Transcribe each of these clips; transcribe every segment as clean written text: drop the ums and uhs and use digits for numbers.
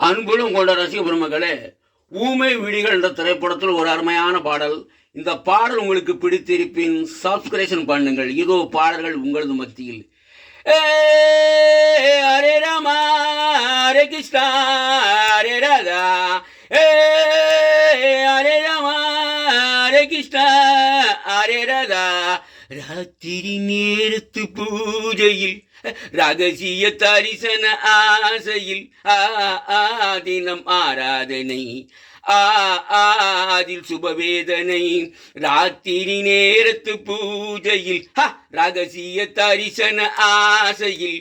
அன்புடன் கொண்ட ரசிக பெருமக்களே, ஊமை விழிகள் என்ற திரைப்படத்தில் ஒரு அருமையான பாடல். இந்த பாடல் உங்களுக்கு பிடித்திருப்பின் சப்ஸ்கிரைஷன் பண்ணுங்கள். இதோ பாடல்கள் உங்களது மத்தியில். ஹரே ராமா ஹரே கிருஷ்ணா ஹரே ராதா, ஹரே ராமா ஹரே கிருஷ்ணா ஹரே ராதா. ராத்திரி நேரத்து பூஜையில் ரகசிய தரிசன ஆசையில் தினம் ஆராதனை அதில் சுபவேதனை. ராத்திரி நேரத்து பூஜையில் ரகசிய தரிசன ஆசையில்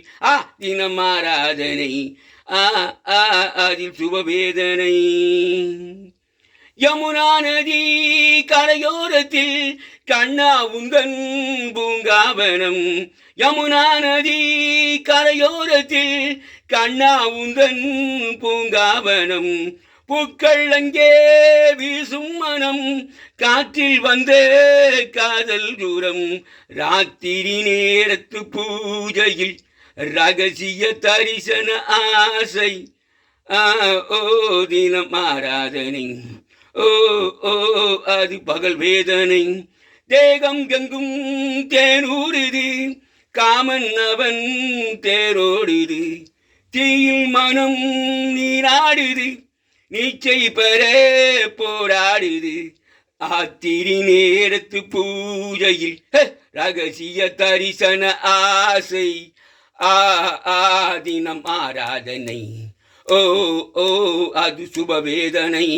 தினம் ஆராதனை அதில் சுபவேதனை. யமுனா நதி கரையோரத்தில் கண்ணா உந்தன் பூங்காவனம். யமுனா நதி கரையோரத்தில் கண்ணா உந்தன் பூங்காவனம். பூக்கள் அங்கே வீசும் மனம், காற்றில் வந்த காதல் தூரம். ராத்திரி நேரத்து பூஜையில் ரகசிய தரிசன ஆசை தினம் ஆராதனை. அது பகல் வேதனை. தேகம் கெங்கும் தேனூறுது, காமன் அவன் தேரோடுது. தீயில் மனம் நீராடுது, நீச்சை பெற போராடுது. ஆத்திரி நேரத்து பூஜையில் ரகசிய தரிசன ஆசை தினம் ஆராதனை. அது சுபவேதனை.